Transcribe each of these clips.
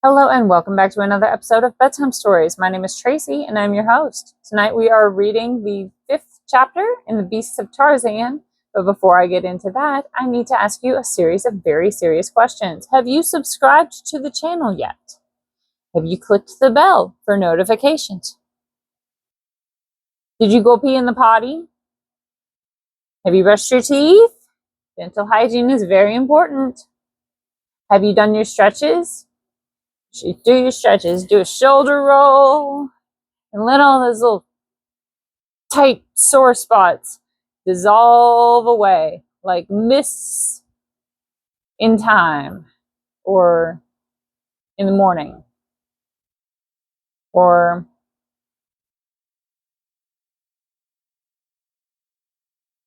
Hello and welcome back to another episode of Bedtime Stories. My name is Tracy and I'm your host. Tonight we are reading the 5th chapter in the Beasts of Tarzan. But before I get into that, I need to ask you a series of very serious questions. Have you subscribed to the channel yet? Have you clicked the bell for notifications? Did you go pee in the potty? Have you brushed your teeth? Dental hygiene is very important. Have you done your stretches? Do your stretches, do a shoulder roll, and let all those little tight sore spots dissolve away like mists in time, or in the morning, or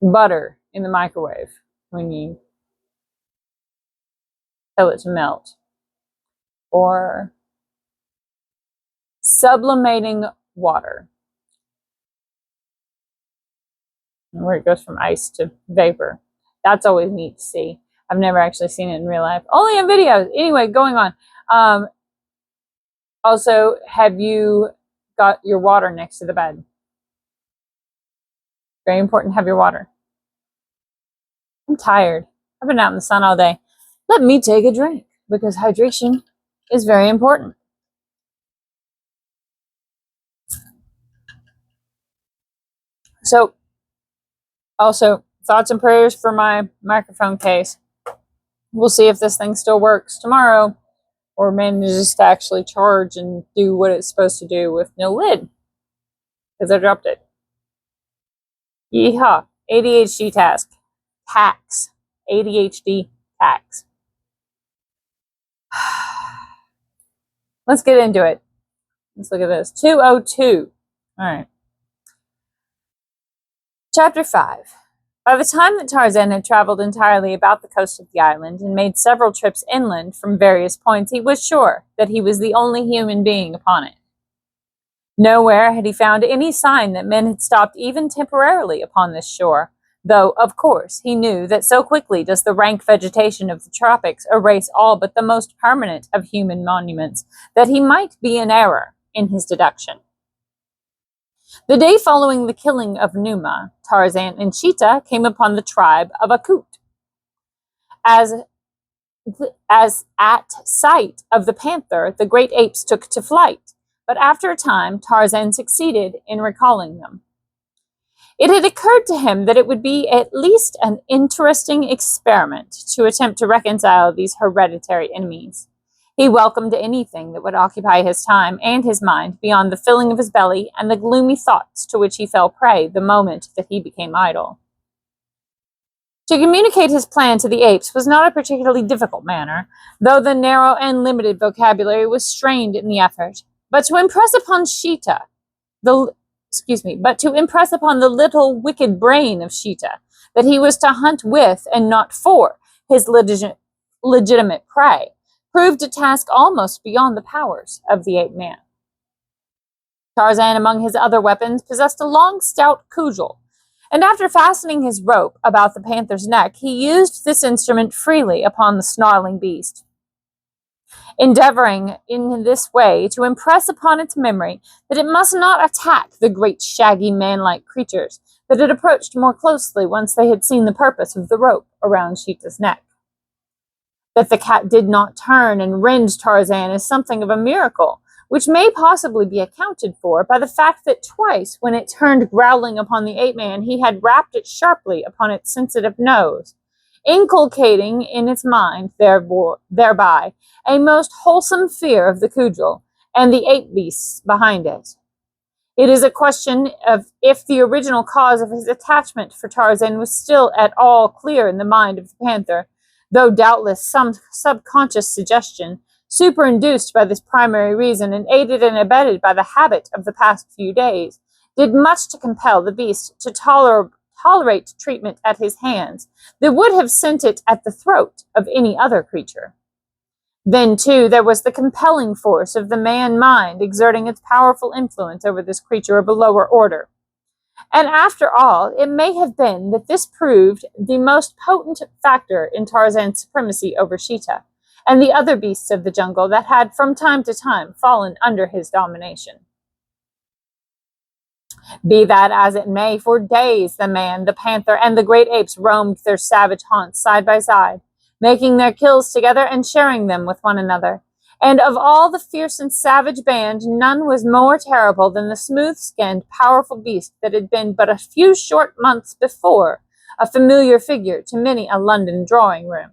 butter in the microwave when you tell it to melt, or sublimating water, where it goes from ice to vapor. That's always neat to see. I've never actually seen it in real life, only in videos. Anyway, going on. Also, have you got your water next to the bed? Very important to have your water. I'm tired. I've been out in the sun all day. Let me take a drink, because hydration is very important. So, also, thoughts and prayers for my microphone case. We'll see if this thing still works tomorrow, or manages to actually charge and do what it's supposed to do with no lid, because I dropped it. Yeehaw. ADHD tax. ADHD tax. Let's get into it. Let's look at this. 202. All right. Chapter 5. By the time that Tarzan had traveled entirely about the coast of the island and made several trips inland from various points, he was sure that he was the only human being upon it. Nowhere had he found any sign that men had stopped even temporarily upon this shore, though, of course, he knew that so quickly does the rank vegetation of the tropics erase all but the most permanent of human monuments, that he might be in error in his deduction. The day following the killing of Numa, Tarzan and Cheetah came upon the tribe of Akut. As at sight of the panther, the great apes took to flight, but after a time Tarzan succeeded in recalling them. It had occurred to him that it would be at least an interesting experiment to attempt to reconcile these hereditary enemies. He welcomed anything that would occupy his time and his mind beyond the filling of his belly and the gloomy thoughts to which he fell prey the moment that he became idle. To communicate his plan to the apes was not a particularly difficult matter, though the narrow and limited vocabulary was strained in the effort. But to impress upon the little wicked brain of Cheetah that he was to hunt with and not for his legitimate prey proved a task almost beyond the powers of the ape man. Tarzan, among his other weapons, possessed a long, stout cudgel, and after fastening his rope about the panther's neck, he used this instrument freely upon the snarling beast, endeavoring in this way to impress upon its memory that it must not attack the great shaggy man-like creatures that had approached more closely once they had seen the purpose of the rope around Cheetah's neck. That the cat did not turn and rend Tarzan is something of a miracle, which may possibly be accounted for by the fact that twice, when it turned growling upon the ape-man, he had rapped it sharply upon its sensitive nose, inculcating in its mind thereby a most wholesome fear of the cudgel and the ape beasts behind it. It is a question of if the original cause of his attachment for Tarzan was still at all clear in the mind of the panther, though doubtless some subconscious suggestion, superinduced by this primary reason and aided and abetted by the habit of the past few days, did much to compel the beast to tolerate treatment at his hands that would have sent it at the throat of any other creature. Then, too, there was the compelling force of the man-mind exerting its powerful influence over this creature of a lower order. And after all, it may have been that this proved the most potent factor in Tarzan's supremacy over Cheetah, and the other beasts of the jungle that had from time to time fallen under his domination. Be that as it may, for days the man, the panther, and the great apes roamed their savage haunts side by side, making their kills together and sharing them with one another. And of all the fierce and savage band, none was more terrible than the smooth-skinned, powerful beast that had been but a few short months before a familiar figure to many a London drawing-room.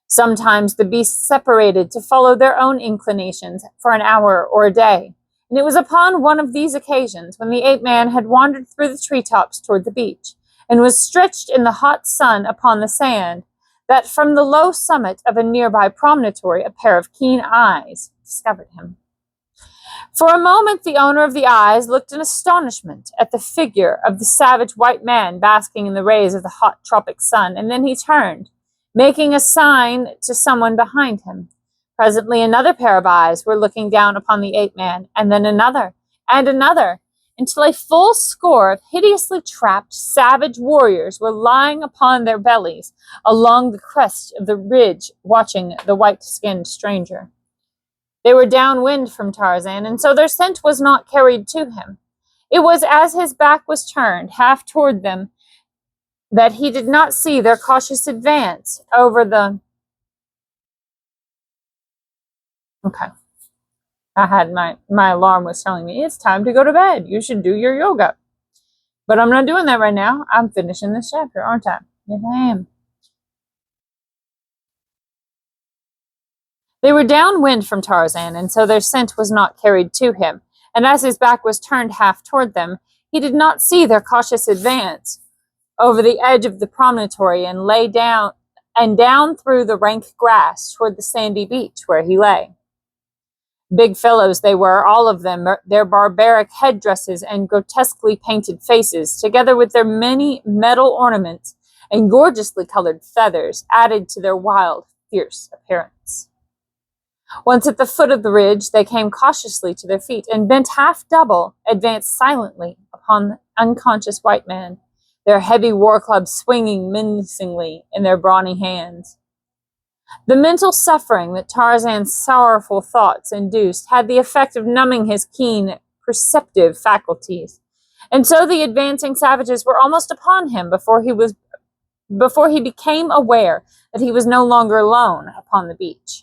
Sometimes the beasts separated to follow their own inclinations for an hour or a day, and it was upon one of these occasions, when the ape-man had wandered through the treetops toward the beach, and was stretched in the hot sun upon the sand, that from the low summit of a nearby promontory a pair of keen eyes discovered him. For a moment the owner of the eyes looked in astonishment at the figure of the savage white man basking in the rays of the hot tropic sun, and then he turned, making a sign to someone behind him. Presently another pair of eyes were looking down upon the ape-man, and then another, and another, until a full score of hideously trapped, savage warriors were lying upon their bellies along the crest of the ridge, watching the white-skinned stranger. They were downwind from Tarzan, and so their scent was not carried to him. It was as his back was turned half toward them that he did not see their cautious advance over the... Okay. I had my alarm was telling me, it's time to go to bed. You should do your yoga. But I'm not doing that right now. I'm finishing this chapter, aren't I? Yes, I am. They were downwind from Tarzan, and so their scent was not carried to him. And as his back was turned half toward them, he did not see their cautious advance over the edge of the promontory and lay down through the rank grass toward the sandy beach where he lay. Big fellows they were, all of them, their barbaric headdresses and grotesquely painted faces, together with their many metal ornaments and gorgeously colored feathers, added to their wild, fierce appearance. Once at the foot of the ridge, they came cautiously to their feet and, bent half double, advanced silently upon the unconscious white man, their heavy war clubs swinging menacingly in their brawny hands. The mental suffering that Tarzan's sorrowful thoughts induced had the effect of numbing his keen, perceptive faculties, and so the advancing savages were almost upon him before he became aware that he was no longer alone upon the beach.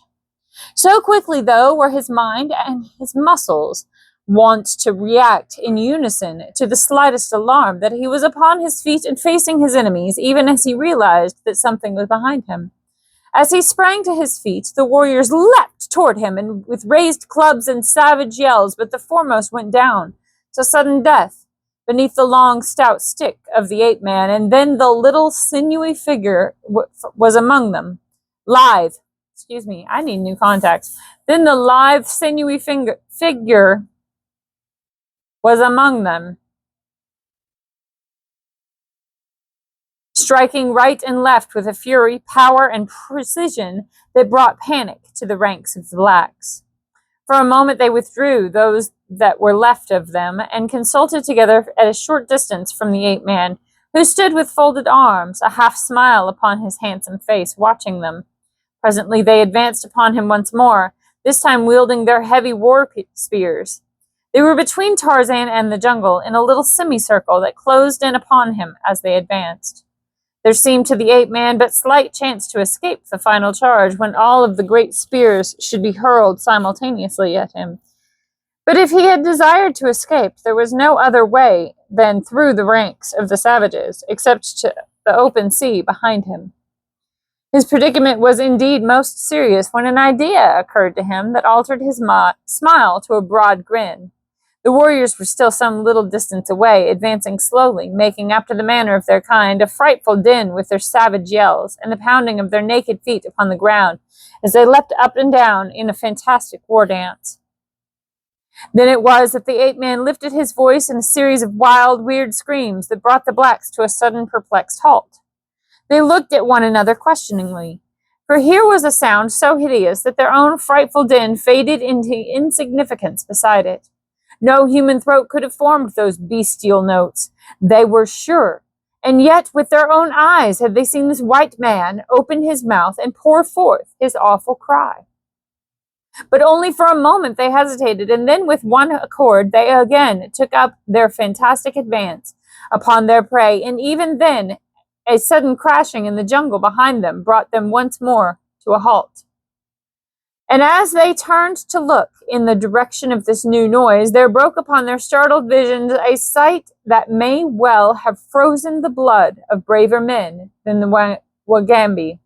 So quickly, though, were his mind and his muscles wont to react in unison to the slightest alarm, that he was upon his feet and facing his enemies, even as he realized that something was behind him. As he sprang to his feet, the warriors leapt toward him and with raised clubs and savage yells, but the foremost went down to sudden death beneath the long, stout stick of the ape-man, and then the little sinewy figure was among them. I need new contacts. Then the lithe, sinewy figure was among them, striking right and left with a fury, power, and precision that brought panic to the ranks of the blacks. For a moment they withdrew, those that were left of them, and consulted together at a short distance from the ape-man, who stood with folded arms, a half smile upon his handsome face, watching them. Presently they advanced upon him once more, this time wielding their heavy war spears. They were between Tarzan and the jungle, in a little semicircle that closed in upon him as they advanced. There seemed to the ape-man but slight chance to escape the final charge, when all of the great spears should be hurled simultaneously at him. But if he had desired to escape, there was no other way than through the ranks of the savages, except to the open sea behind him. His predicament was indeed most serious when an idea occurred to him that altered his smile to a broad grin. The warriors were still some little distance away, advancing slowly, making, after the manner of their kind, a frightful din with their savage yells and the pounding of their naked feet upon the ground as they leapt up and down in a fantastic war dance. Then it was that the ape-man lifted his voice in a series of wild, weird screams that brought the blacks to a sudden perplexed halt. They looked at one another questioningly, for here was a sound so hideous that their own frightful din faded into insignificance beside it. No human throat could have formed those bestial notes, they were sure, And yet with their own eyes had they seen this white man open his mouth and pour forth his awful cry. But only for a moment they hesitated, and then with one accord they again took up their fantastic advance upon their prey, and even then a sudden crashing in the jungle behind them brought them once more to a halt. And as they turned to look in the direction of this new noise, there broke upon their startled visions a sight that may well have frozen the blood of braver men than the Mugambi.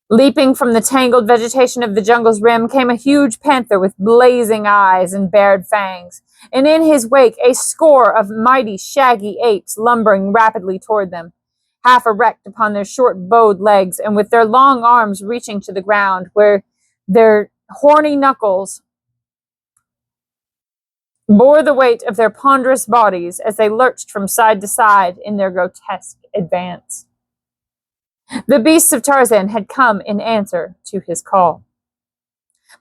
Leaping from the tangled vegetation of the jungle's rim came a huge panther with blazing eyes and bared fangs, and in his wake a score of mighty shaggy apes lumbering rapidly toward them, half erect upon their short bowed legs and with their long arms reaching to the ground, where their horny knuckles bore the weight of their ponderous bodies as they lurched from side to side in their grotesque advance. The beasts of Tarzan had come in answer to his call.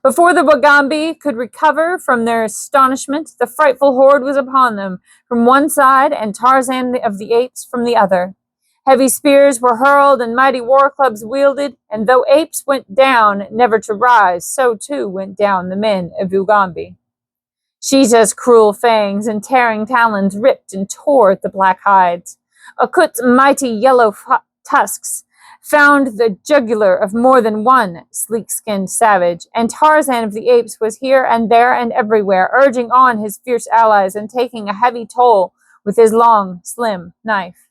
Before the Mugambi could recover from their astonishment, the frightful horde was upon them from one side and Tarzan of the apes from the other. Heavy spears were hurled and mighty war clubs wielded, and though apes went down never to rise, so too went down the men of Mugambi. Cheetah's cruel fangs and tearing talons ripped and tore at the black hides. Akut's mighty yellow tusks found the jugular of more than one sleek-skinned savage, and Tarzan of the Apes was here and there and everywhere, urging on his fierce allies and taking a heavy toll with his long, slim knife.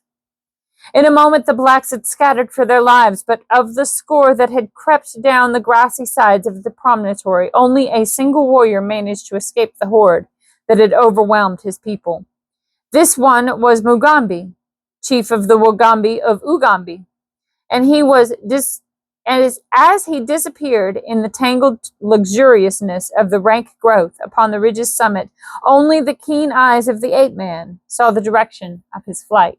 In a moment the blacks had scattered for their lives, but of the score that had crept down the grassy sides of the promontory, only a single warrior managed to escape the horde that had overwhelmed his people. This one was Mugambi, chief of the Mugambi of Ugambi, and he was as he disappeared in the tangled luxuriousness of the rank growth upon the ridge's summit, only the keen eyes of the ape-man saw the direction of his flight.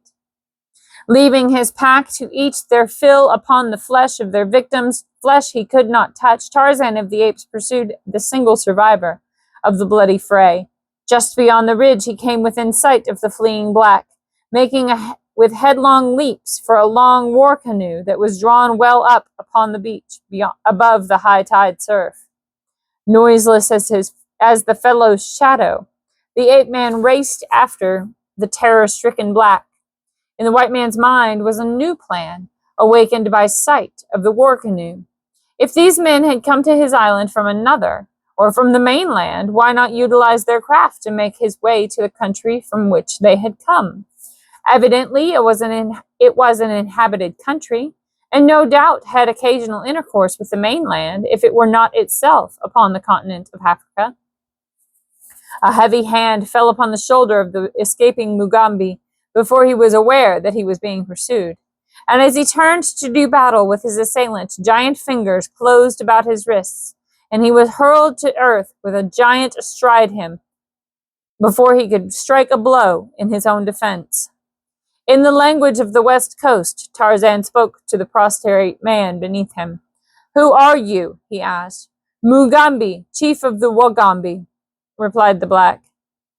Leaving his pack to eat their fill upon the flesh of their victims, flesh he could not touch, Tarzan of the Apes pursued the single survivor of the bloody fray. Just beyond the ridge he came within sight of the fleeing black, making with headlong leaps for a long war canoe that was drawn well up upon the beach above the high tide surf. Noiseless as the fellow's shadow, the ape-man raced after the terror-stricken black. In the white man's mind was a new plan, awakened by sight of the war canoe. If these men had come to his island from another, or from the mainland, why not utilize their craft to make his way to the country from which they had come? Evidently, it was an inhabited country, and no doubt had occasional intercourse with the mainland, if it were not itself upon the continent of Africa. A heavy hand fell upon the shoulder of the escaping Mugambi before he was aware that he was being pursued. And as he turned to do battle with his assailant, giant fingers closed about his wrists, and he was hurled to earth with a giant astride him before he could strike a blow in his own defense. In the language of the West Coast, Tarzan spoke to the prostrate man beneath him. "Who are you?" he asked. "Mugambi, chief of the Mugambi," replied the black.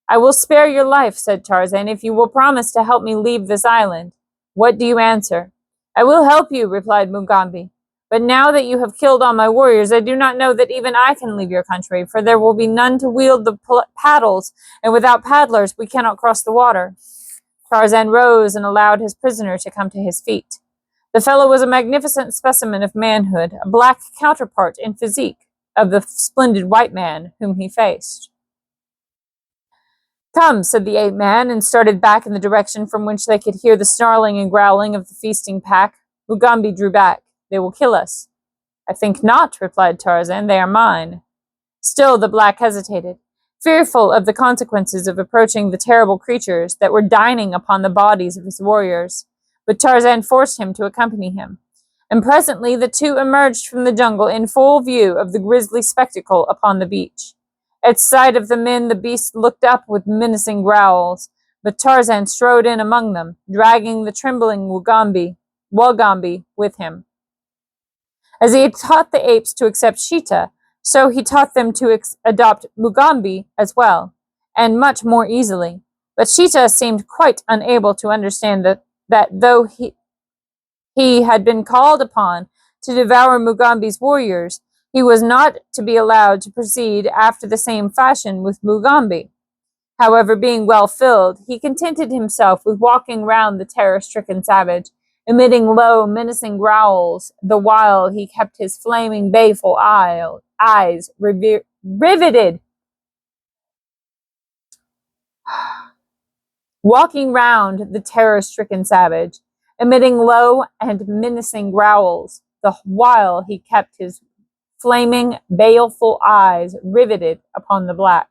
"I will spare your life," said Tarzan, "if you will promise to help me leave this island." "What do you answer?" "I will help you," replied Mugambi. "But now that you have killed all my warriors, I do not know that even I can leave your country, for there will be none to wield the paddles, and without paddlers we cannot cross the water." Tarzan rose and allowed his prisoner to come to his feet. The fellow was a magnificent specimen of manhood, a black counterpart in physique of the splendid white man whom he faced. "Come," said the ape-man, and started back in the direction from which they could hear the snarling and growling of the feasting pack. Mugambi drew back. "They will kill us." "I think not," replied Tarzan. "They are mine." Still the black hesitated, fearful of the consequences of approaching the terrible creatures that were dining upon the bodies of his warriors. But Tarzan forced him to accompany him, and presently the two emerged from the jungle in full view of the grisly spectacle upon the beach. At sight of the men, the beast looked up with menacing growls, but Tarzan strode in among them, dragging the trembling Mugambi with him. As he had taught the apes to accept Cheetah, so he taught them to adopt Mugambi as well, and much more easily. But Sheeta seemed quite unable to understand that though he had been called upon to devour Mugambi's warriors, he was not to be allowed to proceed after the same fashion with Mugambi. However, being well filled, he contented himself with walking round the terror-stricken savage, emitting low, menacing growls, the while he kept his flaming, baleful eyes riveted. Walking round the terror-stricken savage, emitting low and menacing growls, the while he kept his flaming, baleful eyes riveted upon the black.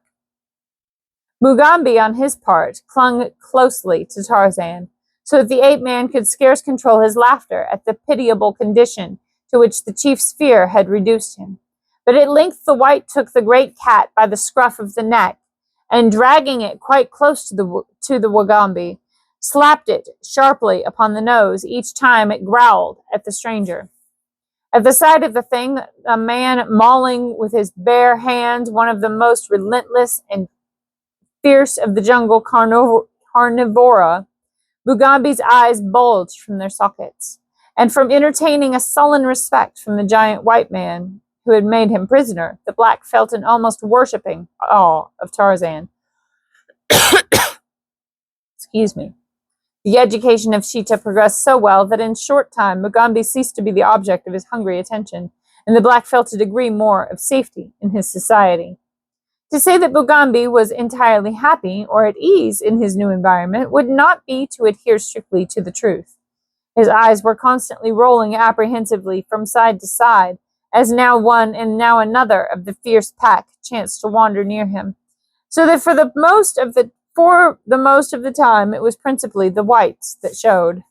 Mugambi, on his part, clung closely to Tarzan, so that the ape-man could scarce control his laughter at the pitiable condition to which the chief's fear had reduced him. But at length the white took the great cat by the scruff of the neck, and dragging it quite close to the Mugambi, slapped it sharply upon the nose each time it growled at the stranger. At the sight of the thing, a man mauling with his bare hands one of the most relentless and fierce of the jungle carnivora, Mugambi's eyes bulged from their sockets, and from entertaining a sullen respect from the giant white man who had made him prisoner, the black felt an almost worshipping awe of Tarzan. Excuse me. The education of Sheeta progressed so well that in short time Mugambi ceased to be the object of his hungry attention, and the black felt a degree more of safety in his society. To say that Mugambi was entirely happy or at ease in his new environment would not be to adhere strictly to the truth. His eyes were constantly rolling apprehensively from side to side, as now one and now another of the fierce pack chanced to wander near him, so that for the most of the time it was principally the whites that showed.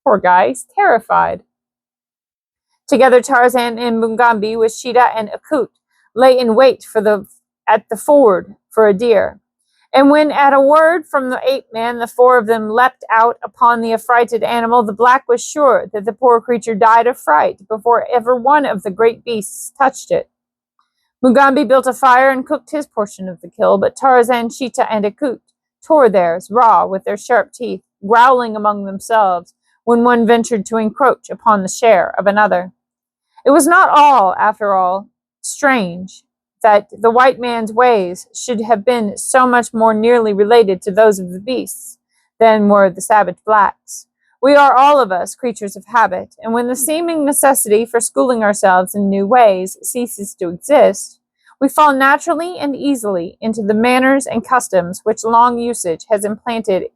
Poor guy, he's terrified. Together Tarzan and Mugambi, with Sheeta and Akut, lay in wait at the ford for a deer. And when at a word from the ape-man the four of them leapt out upon the affrighted animal, the black was sure that the poor creature died of fright before ever one of the great beasts touched it. Mugambi built a fire and cooked his portion of the kill, but Tarzan, Sheeta, and Akut tore theirs raw with their sharp teeth, growling among themselves when one ventured to encroach upon the share of another. It was not all, after all, strange that the white man's ways should have been so much more nearly related to those of the beasts than were the savage blacks. We are all of us creatures of habit, and when the seeming necessity for schooling ourselves in new ways ceases to exist, we fall naturally and easily into the manners and customs which long usage has implanted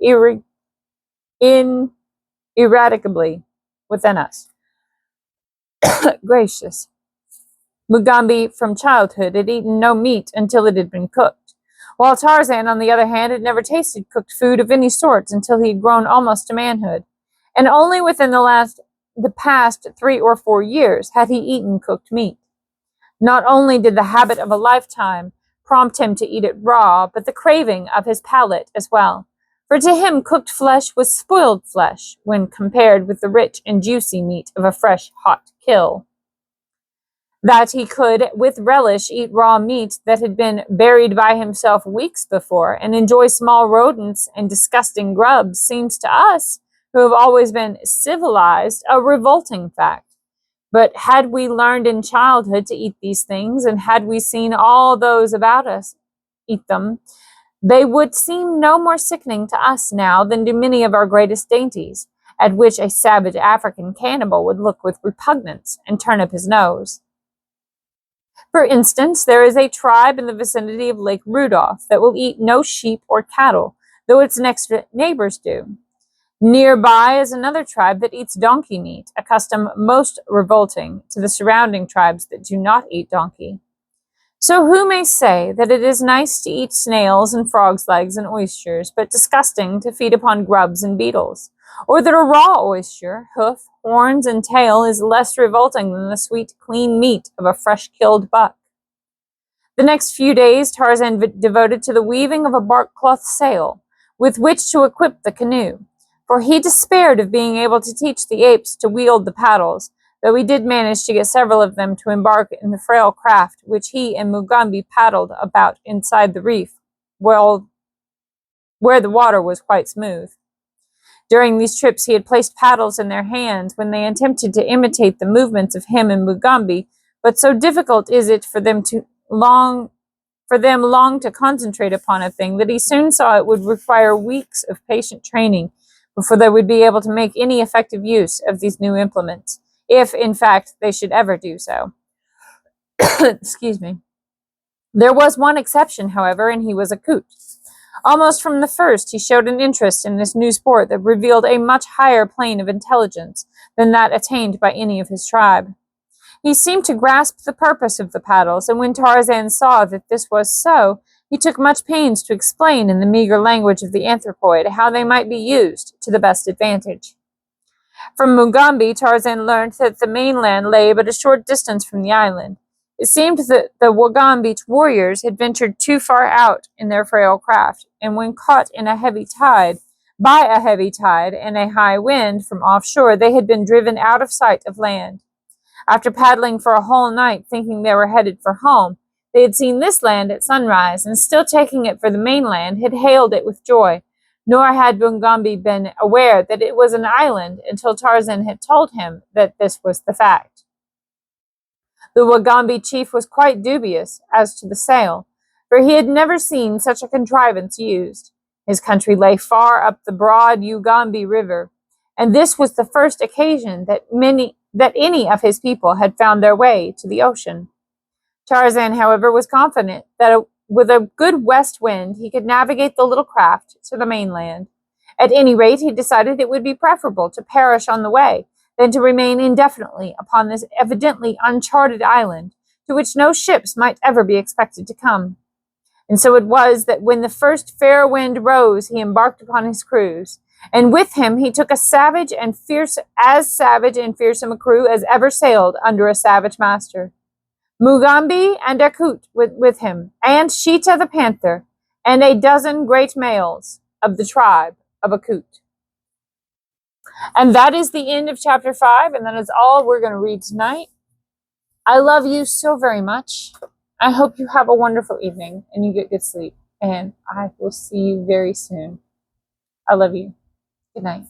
ineradicably within us. Gracious. Mugambi, from childhood, had eaten no meat until it had been cooked, while Tarzan, on the other hand, had never tasted cooked food of any sort until he had grown almost to manhood, and only within the past 3 or 4 years had he eaten cooked meat. Not only did the habit of a lifetime prompt him to eat it raw, but the craving of his palate as well, for to him cooked flesh was spoiled flesh when compared with the rich and juicy meat of a fresh, hot kill. That he could, with relish, eat raw meat that had been buried by himself weeks before, and enjoy small rodents and disgusting grubs, seems to us, who have always been civilized, a revolting fact. But had we learned in childhood to eat these things, and had we seen all those about us eat them, they would seem no more sickening to us now than do many of our greatest dainties, at which a savage African cannibal would look with repugnance and turn up his nose. For instance, there is a tribe in the vicinity of Lake Rudolph that will eat no sheep or cattle, though its next neighbors do. Nearby is another tribe that eats donkey meat, a custom most revolting to the surrounding tribes that do not eat donkey. So who may say that it is nice to eat snails and frogs' legs and oysters, but disgusting to feed upon grubs and beetles? Or that a raw oyster, hoof, horns, and tail is less revolting than the sweet, clean meat of a fresh-killed buck? The next few days Tarzan devoted to the weaving of a bark cloth sail, with which to equip the canoe, for he despaired of being able to teach the apes to wield the paddles, though he did manage to get several of them to embark in the frail craft which he and Mugambi paddled about inside the reef, well where the water was quite smooth. During these trips he had placed paddles in their hands when they attempted to imitate the movements of him and Mugambi, but so difficult is it for them long to concentrate upon a thing that he soon saw it would require weeks of patient training before they would be able to make any effective use of these new implements, if, in fact, they should ever do so. Excuse me. There was one exception, however, and he was a coot. Almost from the first, he showed an interest in this new sport that revealed a much higher plane of intelligence than that attained by any of his tribe. He seemed to grasp the purpose of the paddles, and when Tarzan saw that this was so, he took much pains to explain in the meager language of the anthropoid how they might be used to the best advantage. From Mugambi, Tarzan learned that the mainland lay but a short distance from the island. It seemed that the Mugambi warriors had ventured too far out in their frail craft, and when caught in a heavy tide, by a heavy tide and a high wind from offshore, they had been driven out of sight of land. After paddling for a whole night, thinking they were headed for home, they had seen this land at sunrise, and still taking it for the mainland, had hailed it with joy. Nor had Mugambi been aware that it was an island until Tarzan had told him that this was the fact. The Mugambi chief was quite dubious as to the sail, for he had never seen such a contrivance used. His country lay far up the broad Mugambi River, and this was the first occasion that any of his people had found their way to the ocean. Tarzan, however, was confident that with a good west wind he could navigate the little craft to the mainland. At any rate, he decided it would be preferable to perish on the way than to remain indefinitely upon this evidently uncharted island, to which no ships might ever be expected to come. And so it was that when the first fair wind rose, he embarked upon his cruise, and with him he took as savage and fearsome a crew as ever sailed under a savage master. Mugambi and Akut with him, and Sheeta the panther, and a dozen great males of the tribe of Akut. And that is the end of chapter 5, and that is all we're going to read tonight. I love you so very much. I hope you have a wonderful evening and you get good sleep, and I will see you very soon. I love you. Good night.